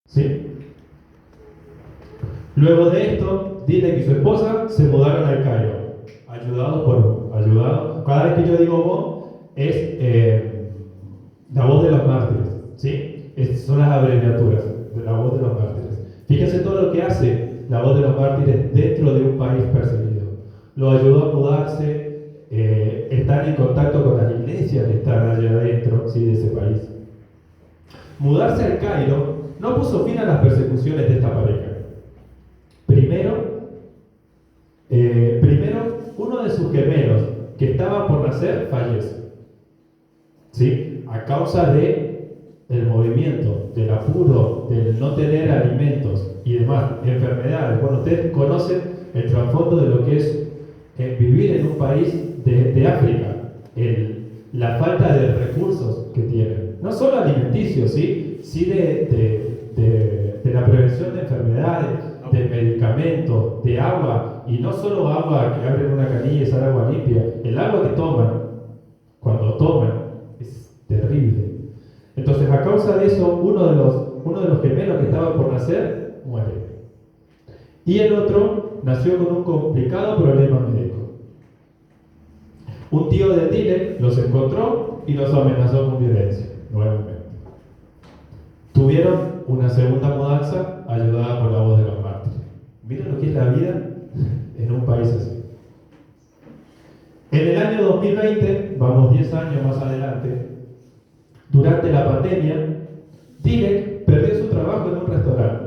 ¿Sí? Luego de esto, Dilek y su esposa se mudaron al Cairo, ayudados. Cada vez que yo digo voz, es la voz de los mártires, ¿sí? Son las abreviaturas de la voz de los mártires. Fíjense todo lo que hace la voz de los mártires dentro de un país perseguido. Lo ayudó a mudarse, estar en contacto con las iglesias que están allá adentro, ¿sí? De ese país. Mudarse al Cairo no puso fin a las persecuciones de esta pareja. Primero, uno de sus gemelos, que estaba por nacer, fallece. ¿Sí? A causa del movimiento, del apuro, del no tener alimentos y demás, enfermedades. Bueno, ustedes conocen el trasfondo de lo que es vivir en un país de África, la falta de recursos que tienen. No solo alimenticios, sí de la prevención de enfermedades, de medicamentos, de agua, y no solo agua que abren una canilla y es agua limpia, el agua que toman, cuando toman, es terrible. Entonces, a causa de eso, uno de los gemelos que estaba por nacer, muere. Y el otro nació con un complicado problema médico. Un tío de Dilek los encontró y los amenazó con violencia, nuevamente. Tuvieron una segunda mudanza ayudada por la voz de los mártires. Miren lo que es la vida en un país así. En el año 2020, vamos 10 años más adelante, durante la pandemia, Dilek perdió su trabajo en un restaurante,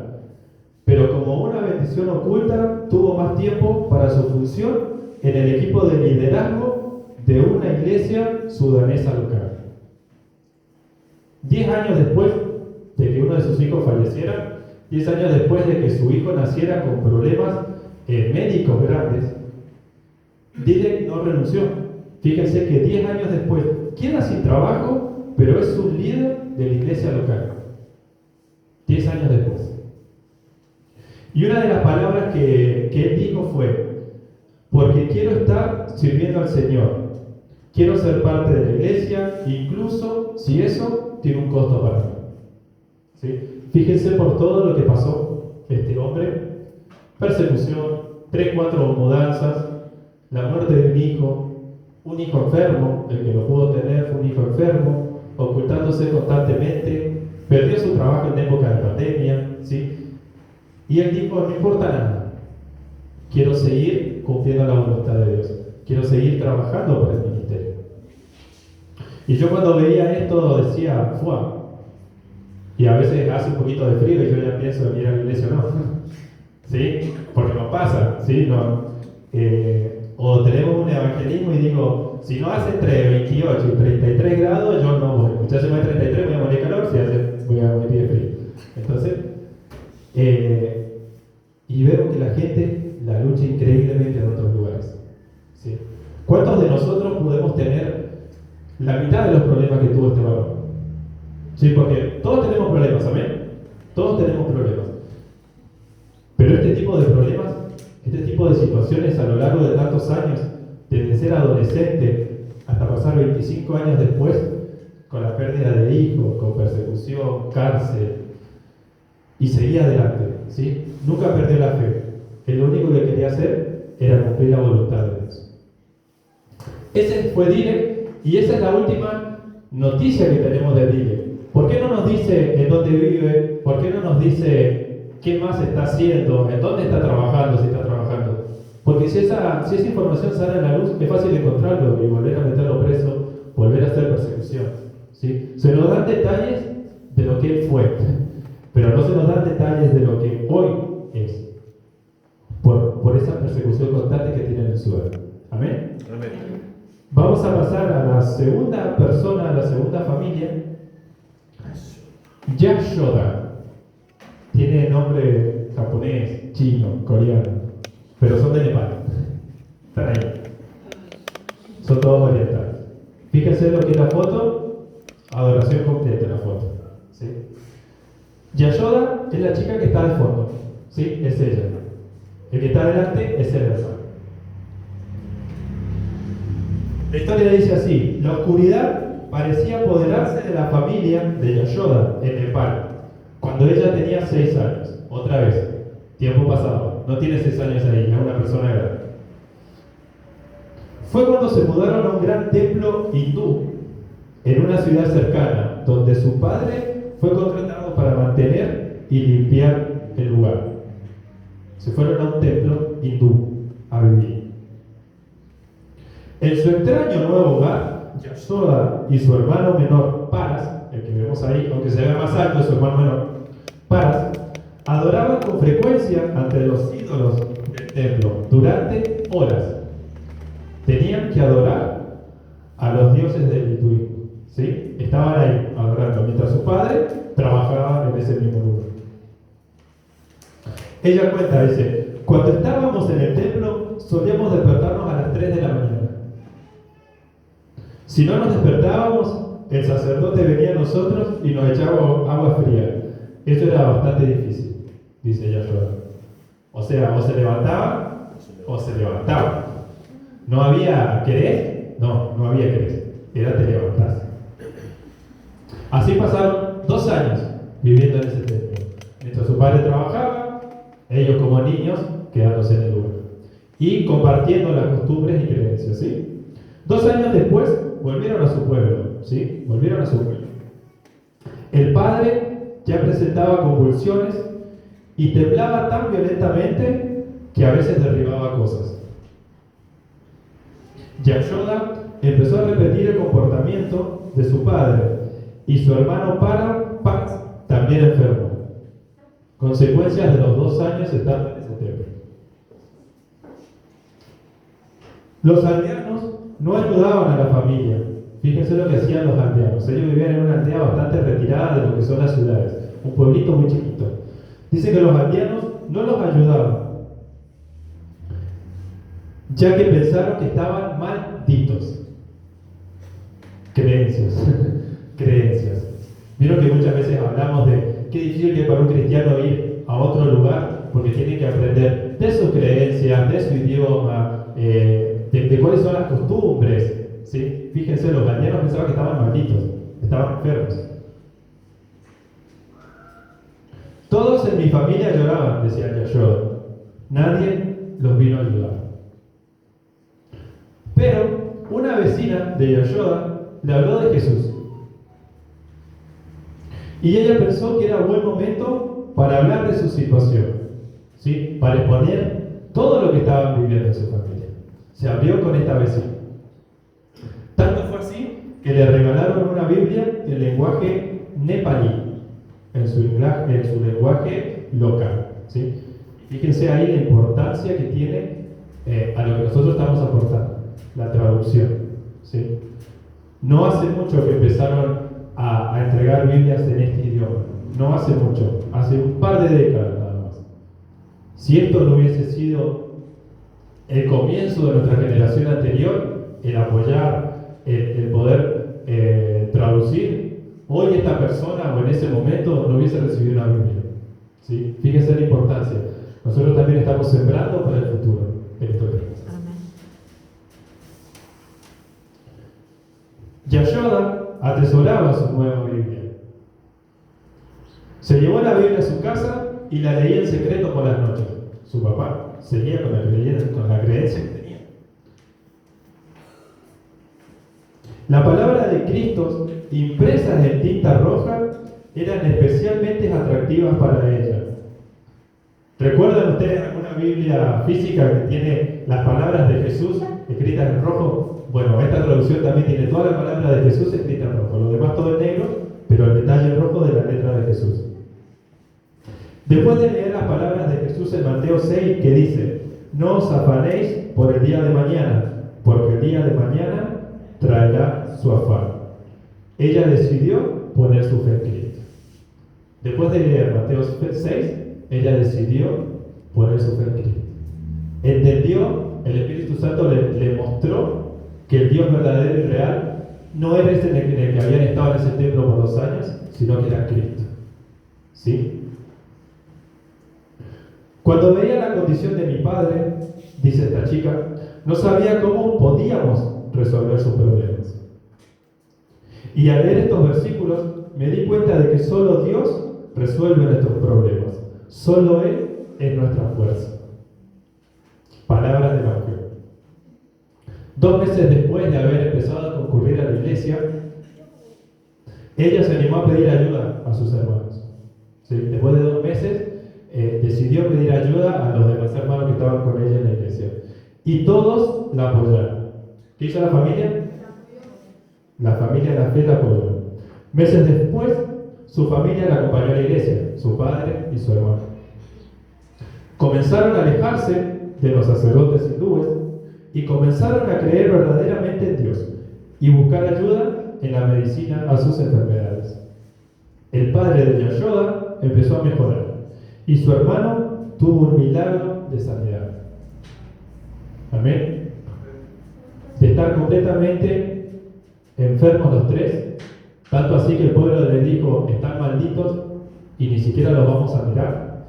pero como una bendición oculta, tuvo más tiempo para su función en el equipo de liderazgo de una iglesia sudanesa local. 10 años después de que uno de sus hijos falleciera, 10 años después de que su hijo naciera con problemas médicos grandes, Dilek no renunció. Fíjense que 10 años después queda sin trabajo, pero es un líder de la iglesia local. 10 años después. Y una de las palabras que él dijo fue: porque quiero estar sirviendo al Señor, quiero ser parte de la iglesia, incluso si eso tiene un costo para mí. ¿Sí? Fíjense por todo lo que pasó este hombre: persecución, 3, 4 mudanzas, la muerte de un hijo enfermo, el que lo pudo tener fue un hijo enfermo, ocultándose constantemente, perdió su trabajo en época de pandemia, ¿sí? Y él dijo: no importa nada, quiero seguir cumpliendo la voluntad de Dios, quiero seguir trabajando para el ministerio. Y yo cuando veía esto decía: ¡fua! Y a veces hace un poquito de frío y yo ya pienso en ir a la iglesia o no. ¿Sí? Porque no pasa, ¿sí? No. O tenemos un evangelismo y digo: si no hace entre 28 y 33 grados, yo no voy. Ya si no hay 33, voy a morir de calor, si hace, voy a morir de frío. Entonces, y vemos que la gente la lucha increíblemente en otros lugares. ¿Sí? ¿Cuántos de nosotros podemos tener la mitad de los problemas que tuvo este varón? Sí, porque todos tenemos problemas, ¿amén? Todos tenemos problemas. Pero este tipo de problemas, este tipo de situaciones a lo largo de tantos años, desde ser adolescente hasta pasar 25 años después, con la pérdida de hijos, con persecución, cárcel, y seguía adelante, ¿sí? Nunca perdió la fe. Él lo único que quería hacer era cumplir la voluntad de Dios. Ese fue Dilek, y esa es la última noticia que tenemos de Dilek. ¿Por qué no nos dice en dónde vive? ¿Por qué no nos dice qué más está haciendo? ¿En dónde está trabajando? Si está trabajando. Porque si esa información sale a la luz, es fácil encontrarlo y volver a meterlo preso, volver a hacer persecución. ¿Sí? Se nos dan detalles de lo que él fue, pero no se nos dan detalles de lo que hoy es, por esa persecución constante que tiene en su vida. ¿Amén? Amén. Vamos a pasar a la segunda persona, a la segunda familia. Yashoda. Tiene nombre japonés, chino, coreano, pero son de Nepal. Están ahí. Son todos orientales. Fíjense lo que es la foto, adoración completa en la foto. ¿Sí? Yashoda es la chica que está de fondo. ¿Sí? Es ella. El que está adelante es el hermano. La historia dice así: la oscuridad parecía apoderarse de la familia de Yashoda en Nepal, cuando cuando ella tenía 6 años. Otra vez, tiempo pasado. No tiene 6 años ahí, es una persona grande. Fue cuando se mudaron a un gran templo hindú en una ciudad cercana, donde su padre fue contratado para mantener y limpiar el lugar. Se fueron a un templo hindú a vivir. En su extraño nuevo hogar, Yashoda y su hermano menor, Paras, el que vemos ahí, aunque se vea más alto, es su hermano menor, Paras, adoraban con frecuencia ante los ídolos del templo durante horas. Tenían que adorar a los dioses del hinduismo, ¿sí? Estaban ahí adorando, mientras su padre trabajaba en ese mismo lugar. Ella cuenta, dice, cuando estábamos en el templo solíamos despertarnos a las 3 de la mañana. Si no nos despertábamos, el sacerdote venía a nosotros y nos echaba agua fría. Eso era bastante difícil, dice Yashoda. O sea, o se levantaba o se levantaba. ¿No había querés? No había querés. Era te levantás. Así pasaron 2 años viviendo en ese templo. Mientras su padre trabajaba, ellos como niños quedándose en el lugar. Y compartiendo las costumbres y creencias, ¿sí? 2 años después, volvieron a su pueblo, ¿sí? Volvieron a su pueblo. El padre ya presentaba convulsiones y temblaba tan violentamente que a veces derribaba cosas. Yashoda empezó a repetir el comportamiento de su padre y su hermano Paras también enfermó. Consecuencias de los 2 años estando en ese templo. Los aldeanos no ayudaban a la familia. Fíjense lo que hacían los aldeanos. Ellos vivían en una aldea bastante retirada de lo que son las ciudades, un pueblito muy chiquito. Dice que los aldeanos no los ayudaban, ya que pensaron que estaban malditos. Creencias. Creencias. Vieron que muchas veces hablamos de qué difícil que es para un cristiano ir a otro lugar porque tiene que aprender de sus creencias, de su idioma, de cuáles son las costumbres, ¿sí? Fíjense, los aldeanos pensaban que estaban malditos, estaban enfermos. Todos en mi familia lloraban, decía Yashoda. Nadie los vino a ayudar. Pero una vecina de Yashoda le habló de Jesús. Y ella pensó que era buen momento para hablar de su situación, ¿sí? Para exponer todo lo que estaban viviendo en su familia. Se abrió con esta vecina. Tanto fue así que le regalaron una Biblia en lenguaje nepalí, en su lenguaje local, ¿sí? Fíjense ahí la importancia que tiene a lo que nosotros estamos aportando, la traducción, ¿sí? No hace mucho que empezaron a entregar Biblias en este idioma. No hace mucho, hace un par de décadas nada más. Si esto no hubiese sido el comienzo de nuestra generación anterior, el apoyar, el poder traducir, hoy esta persona o en ese momento no hubiese recibido una Biblia, ¿sí? Fíjense la importancia. Nosotros también estamos sembrando para el futuro en estos días. Yashoda atesoraba su nueva Biblia. Se llevó la Biblia a su casa y la leía en secreto por las noches. Su papá seguía con la creencia que tenía. La palabra de Cristo, impresas en tinta roja, eran especialmente atractivas para ella. ¿Recuerdan ustedes alguna Biblia física que tiene las palabras de Jesús escritas en rojo? Bueno, esta traducción también tiene toda la palabra de Jesús escrita en rojo, lo demás todo en negro, pero el detalle en rojo de la letra de Jesús. Después de leer las palabras de Jesús en Mateo 6, que dice: no os afanéis por el día de mañana, porque el día de mañana traerá su afán. Ella decidió poner su fe en Cristo. Después de leer Mateo 6, ella decidió poner su fe en Cristo. Entendió, el Espíritu Santo le mostró que el Dios verdadero y real no era ese en el que habían estado en ese templo por 2 años, sino que era Cristo. ¿Sí? Cuando veía la condición de mi padre, dice esta chica, no sabía cómo podíamos resolver sus problemas. Y al leer estos versículos, me di cuenta de que solo Dios resuelve nuestros problemas. Solo Él es nuestra fuerza. Palabras del Evangelio. 2 meses después de haber empezado a concurrir a la iglesia, ella se animó a pedir ayuda a sus hermanos. ¿Sí? Después de 2 meses, decidió pedir ayuda a los demás hermanos que estaban con ella en la iglesia. Y todos la apoyaron. ¿Qué hizo la familia? La familia de la fe la apoyó. Meses después, su familia la acompañó a la iglesia, su padre y su hermano. Comenzaron a alejarse de los sacerdotes hindúes y comenzaron a creer verdaderamente en Dios y buscar ayuda en la medicina a sus enfermedades. El padre de Yashoda empezó a mejorar y su hermano tuvo un milagro de sanidad. Amén. De estar completamente enfermos los tres, tanto así que el pueblo les dijo: están malditos y ni siquiera los vamos a mirar,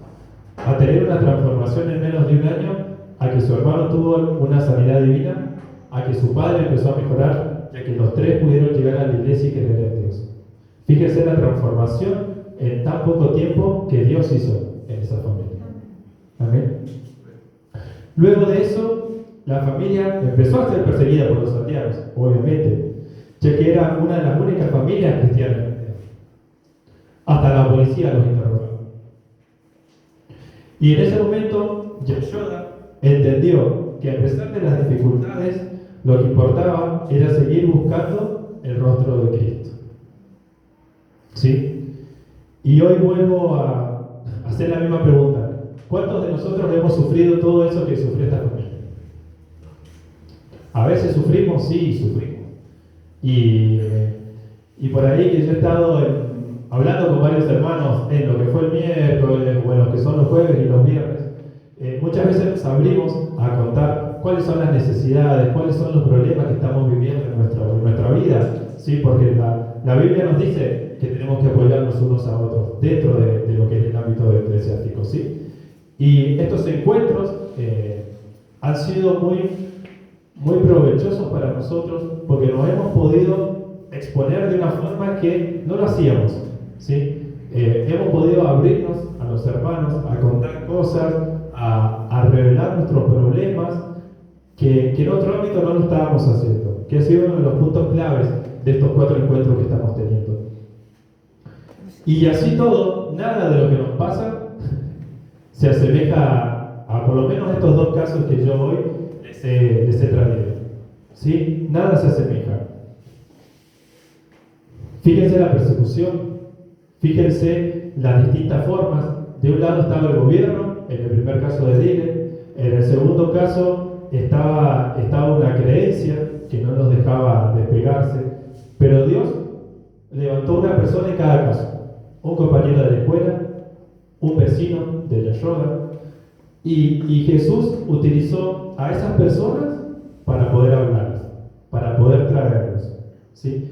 a tener una transformación en menos de un año, a que su hermano tuvo una sanidad divina, a que su padre empezó a mejorar y a que los tres pudieron llegar a la iglesia y creer en Dios. Fíjense la transformación en tan poco tiempo que Dios hizo en esa familia. Amén. Luego de eso, la familia empezó a ser perseguida por los aldeanos, obviamente, ya que era una de las únicas familias cristianas. Hasta la policía los interrogaba. Y en ese momento, Yashoda entendió que a pesar de las dificultades, lo que importaba era seguir buscando el rostro de Cristo. ¿Sí? Y hoy vuelvo a hacer la misma pregunta. ¿Cuántos de nosotros hemos sufrido todo eso que sufrió esta familia? A veces sufrimos, sí, sufrimos. Y por ahí que yo he estado hablando con varios hermanos en lo que fue el miércoles o en lo que son los jueves y los viernes, muchas veces nos abrimos a contar cuáles son las necesidades, cuáles son los problemas que estamos viviendo en nuestra vida, ¿sí? Porque la Biblia nos dice que tenemos que apoyarnos unos a otros dentro de lo que es el ámbito eclesiástico, ¿sí? Y estos encuentros han sido muy provechosos para nosotros porque nos hemos podido exponer de una forma que no lo hacíamos, ¿sí? Hemos podido abrirnos a los hermanos, a contar cosas, a revelar nuestros problemas que en otro ámbito no lo estábamos haciendo, que ha sido uno de los puntos claves de estos 4 encuentros que estamos teniendo. Y así todo, nada de lo que nos pasa se asemeja a por lo menos estos 2 casos que yo hoy les he traído, ¿sí? Nada se asemeja. Fíjense la persecución, fíjense las distintas formas. De un lado estaba el gobierno, en el primer caso de Dile, en el segundo caso estaba una creencia que no los dejaba despegarse, pero Dios levantó una persona en cada caso, un compañero de la escuela, un vecino de Yashoda, y Jesús utilizó a esas personas para poder hablarles, para poder traerlos, ¿sí?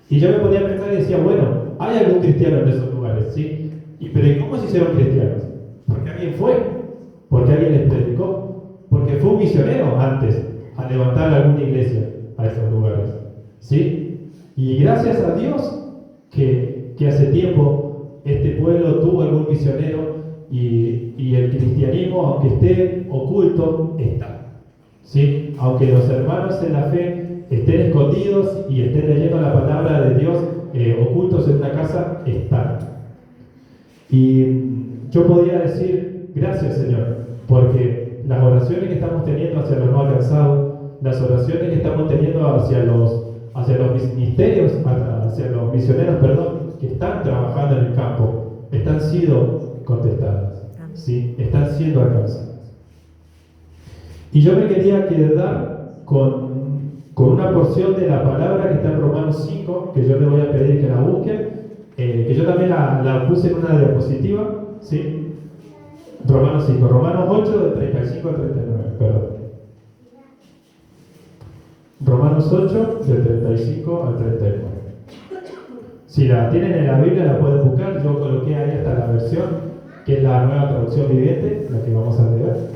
Y yo me ponía a pensar y decía, bueno, hay algún cristiano en esos lugares, ¿sí? Pero ¿y cómo se hicieron cristianos? Porque alguien fue, porque alguien les predicó, porque fue un misionero antes a levantar alguna iglesia a esos lugares, ¿sí? Y gracias a Dios que hace tiempo este pueblo tuvo algún misionero y el cristianismo, aunque esté oculto, está, ¿sí? Aunque los hermanos en la fe estén escondidos y estén leyendo la palabra de Dios ocultos en una casa, están. Y yo podría decir, gracias Señor, porque las oraciones que estamos teniendo hacia los no alcanzados, las oraciones que estamos teniendo hacia los ministerios, hacia los misioneros, que están trabajando en el campo, están siendo contestadas, ¿sí? Están siendo alcanzadas. Y yo me quería quedar con una porción de la palabra que está en Romanos 5, que yo le voy a pedir que la busquen, que yo también la puse en una diapositiva, ¿sí? Romanos 5, Romanos 8, de 35 al 39, perdón. Romanos 8, de 35 al 39. Si la tienen en la Biblia, la pueden buscar. Yo coloqué ahí hasta la versión, que es la nueva traducción viviente, la que vamos a leer.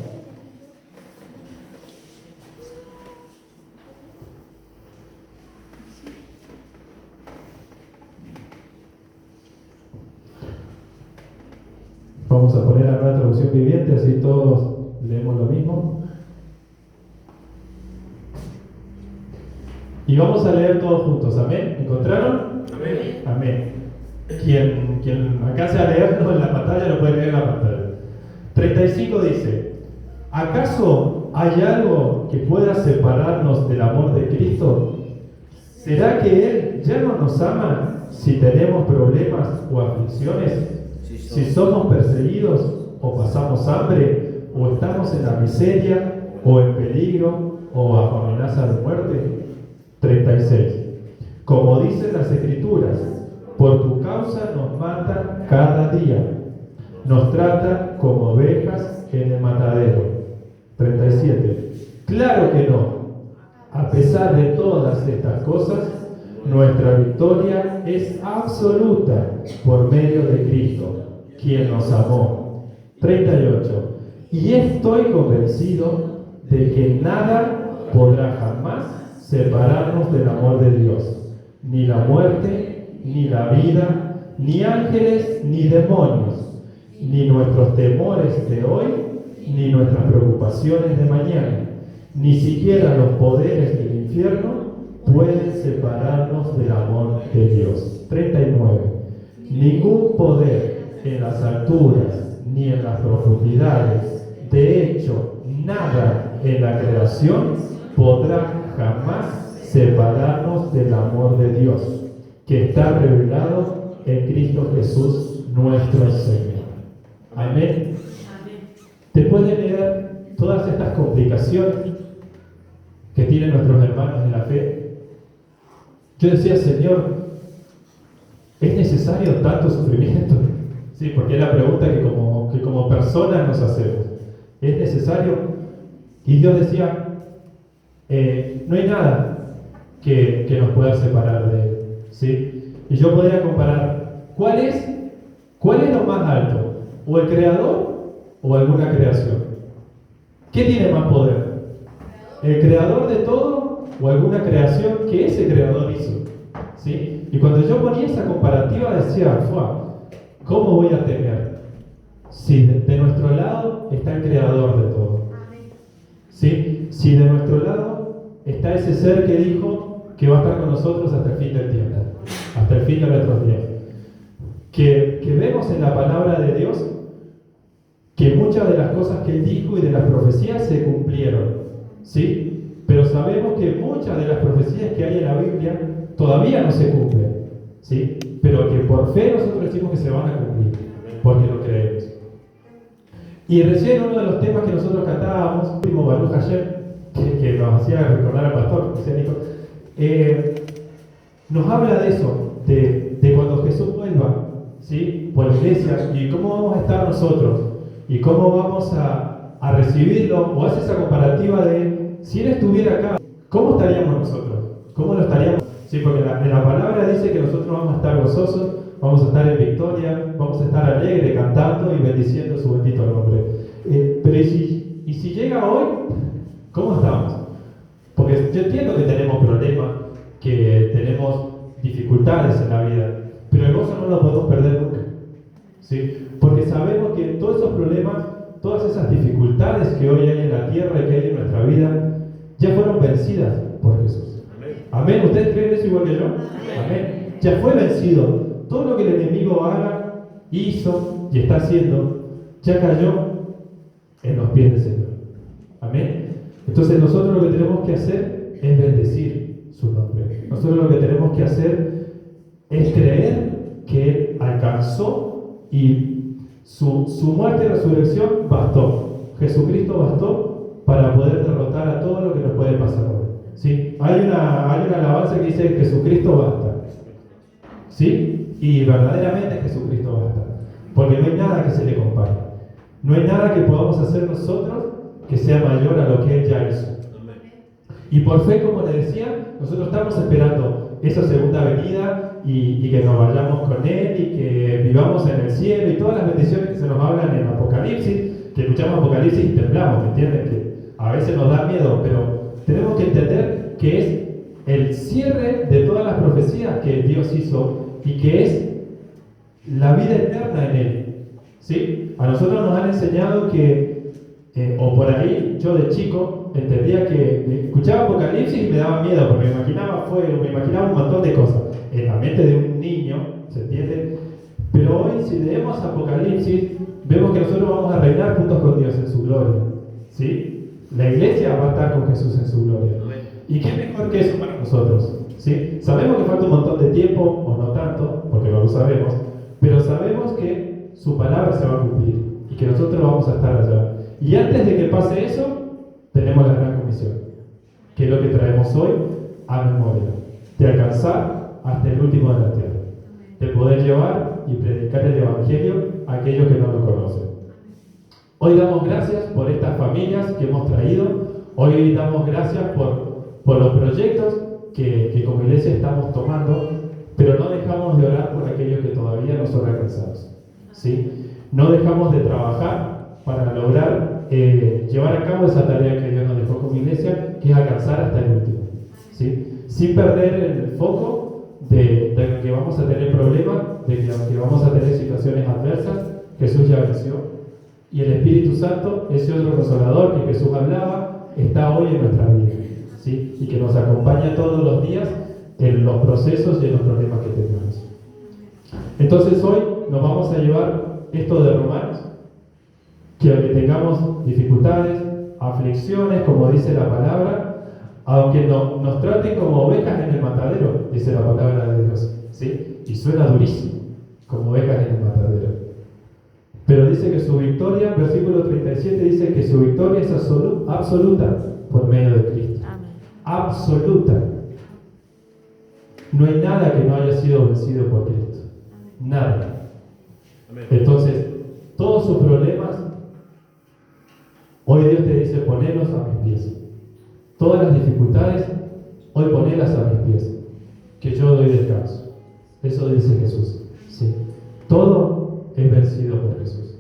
a poner la nueva traducción viviente, así todos leemos lo mismo. Y vamos a leer todos juntos, ¿amén? ¿Encontraron? Amén. Amén. Quien alcance a leerlo en la pantalla lo puede leer en la pantalla. 35 dice: ¿acaso hay algo que pueda separarnos del amor de Cristo? ¿Será que Él ya no nos ama si tenemos problemas o aflicciones? Si somos perseguidos o pasamos hambre, o estamos en la miseria, o en peligro, o bajo amenaza de muerte. 36. Como dicen las Escrituras, por tu causa nos matan cada día, nos tratan como ovejas en el matadero. 37. Claro que no. A pesar de todas estas cosas, nuestra victoria es absoluta por medio de Cristo, quien nos amó. 38. Y estoy convencido de que nada podrá jamás separarnos del amor de Dios, ni la muerte, ni la vida, ni ángeles, ni demonios, ni nuestros temores de hoy, ni nuestras preocupaciones de mañana, ni siquiera los poderes del infierno pueden separarnos del amor de Dios. 39. Ningún poder en las alturas ni en las profundidades, de hecho, nada en la creación podrá jamás separarnos del amor de Dios, que está revelado en Cristo Jesús, nuestro Señor. Amén. Después de leer todas estas complicaciones que tienen nuestros hermanos en la fe, yo decía: Señor, ¿es necesario tanto sufrimiento? Sí, porque es la pregunta que como personas nos hacemos. ¿Es necesario? Y Dios decía: no hay nada que nos pueda separar de Él, ¿sí? Y yo podría comparar, ¿cuál es lo más alto? ¿O el Creador o alguna creación? ¿Qué tiene más poder? ¿El Creador de todo o alguna creación que ese Creador hizo? ¿Sí? Y cuando yo ponía esa comparativa decía: ¿cómo voy a temer si de nuestro lado está el Creador de todo? ¿Sí? Si de nuestro lado está ese ser que dijo que va a estar con nosotros hasta el fin del tiempo, hasta el fin de nuestros días. Que vemos en la palabra de Dios que muchas de las cosas que Él dijo y de las profecías se cumplieron, ¿sí? Pero sabemos que muchas de las profecías que hay en la Biblia todavía no se cumplen, ¿sí? Pero que por fe nosotros decimos que se van a cumplir, porque lo creemos. Y recién uno de los temas que nosotros cantábamos, primo Baruch Hashem, que nos hacía recordar al pastor, nos habla de eso, de cuando Jesús vuelva, ¿sí? Por la iglesia, y cómo vamos a estar nosotros, y cómo vamos a recibirlo, o hace esa comparativa de, si Él estuviera acá, ¿cómo estaríamos nosotros? ¿Cómo lo estaríamos? Sí, porque en la palabra dice que nosotros vamos a estar gozosos, vamos a estar en victoria, vamos a estar alegres, cantando y bendiciendo su bendito nombre. Pero ¿y si llega hoy? ¿Cómo estamos? Porque yo entiendo que tenemos problemas, que tenemos dificultades en la vida, pero el gozo no lo podemos perder nunca, ¿sí? Porque sabemos que todos esos problemas, todas esas dificultades que hoy hay en la tierra y que hay en nuestra vida, ya fueron vencidas por Jesús. Amén. ¿Ustedes creen eso igual que yo? Amén. Ya fue vencido. Todo lo que el enemigo haga, hizo y está haciendo, ya cayó en los pies del Señor. Amén. Entonces nosotros lo que tenemos que hacer es bendecir su nombre. Nosotros lo que tenemos que hacer es creer que Él alcanzó y su muerte y resurrección bastó. Jesucristo bastó para poder derrotar a todo lo que nos puede pasar hoy. ¿Sí? Hay una alabanza que dice: Jesucristo basta. ¿Sí? Y verdaderamente Jesucristo basta. Porque no hay nada que se le compare. No hay nada que podamos hacer nosotros que sea mayor a lo que Él ya hizo. Y por fe, como les decía, nosotros estamos esperando esa segunda venida y que nos vayamos con Él y que vivamos en el cielo y todas las bendiciones que se nos hablan en Apocalipsis, que escuchamos Apocalipsis y temblamos, ¿me entienden? Que a veces nos da miedo, pero tenemos que entender que es el cierre de todas las profecías que Dios hizo y que es la vida eterna en Él, ¿sí? A nosotros nos han enseñado que, o por ahí, yo de chico entendía que escuchaba Apocalipsis y me daba miedo, porque me imaginaba fuego, me imaginaba un montón de cosas. En la mente de un niño, ¿se entiende? Pero hoy, si leemos Apocalipsis, vemos que nosotros vamos a reinar juntos con Dios en su gloria. ¿Sí? La iglesia va a estar con Jesús en su gloria. ¿Y qué mejor que eso para nosotros? ¿Sí? Sabemos que falta un montón de tiempo, o no tanto, porque no lo sabemos, pero sabemos que su palabra se va a cumplir y que nosotros vamos a estar allá. Y antes de que pase eso, tenemos la gran comisión, que es lo que traemos hoy a memoria, de alcanzar hasta el último de la tierra, de poder llevar y predicar el Evangelio a aquellos que no lo conocen. Hoy damos gracias por estas familias que hemos traído, hoy damos gracias por los proyectos que como iglesia estamos tomando, pero no dejamos de orar por aquellos que todavía no son alcanzados. ¿Sí? No dejamos de trabajar para lograr llevar a cabo esa tarea que Dios nos dejó como iglesia, que es alcanzar hasta el último. ¿Sí? Sin perder el foco de que vamos a tener problemas, de que vamos a tener situaciones adversas. Jesús ya venció. Y el Espíritu Santo, ese otro consolador que Jesús hablaba, está hoy en nuestra vida. ¿Sí? Y que nos acompaña todos los días en los procesos y en los problemas que tenemos. Entonces hoy nos vamos a llevar esto de Romanos, que aunque tengamos dificultades, aflicciones, como dice la palabra, aunque nos traten como ovejas en el matadero, dice la palabra de Dios, ¿sí? Y suena durísimo, como ovejas en el matadero. Pero dice que su victoria, versículo 37, dice que su victoria es absoluta por medio de Cristo. Amén. Absoluta. No hay nada que no haya sido vencido por Cristo. Nada. Entonces, todos sus problemas, hoy Dios te dice, ponelos a mis pies. Todas las dificultades, hoy ponelas a mis pies, que yo doy descanso. Eso dice Jesús. Sí. Todo es vencido por Jesús.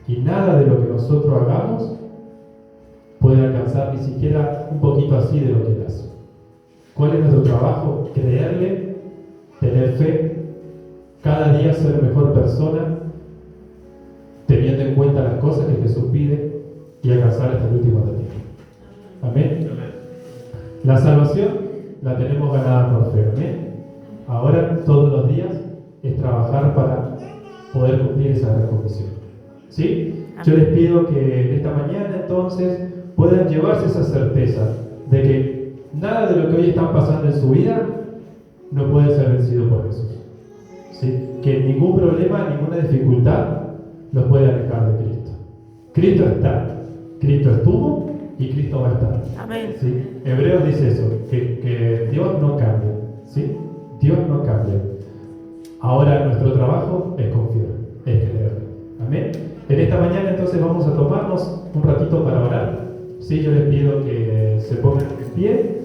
Y nada de lo que nosotros hagamos puede alcanzar ni siquiera un poquito así de lo que Él hace. ¿Cuál es nuestro trabajo? Creerle, tener fe, cada día ser mejor persona, teniendo en cuenta las cosas que Jesús pide y alcanzar hasta el último día. Amén. La salvación la tenemos ganada por fe. Amén. Ahora, todos los días, es trabajar para poder cumplir esa gran comisión. ¿Sí? Yo les pido que en esta mañana, entonces, puedan llevarse esa certeza de que nada de lo que hoy están pasando en su vida no puede ser vencido por Jesús. ¿Sí? Que ningún problema, ninguna dificultad los puede alejar de Cristo. Cristo está, Cristo estuvo y Cristo va a estar. Amén. ¿Sí? Hebreos dice eso, que Dios no cambia. ¿Sí? Dios no cambia. Ahora nuestro trabajo es confiar, es creer. Amén. En esta mañana entonces vamos a tomarnos un ratito para orar. Sí, yo les pido que se pongan en pie.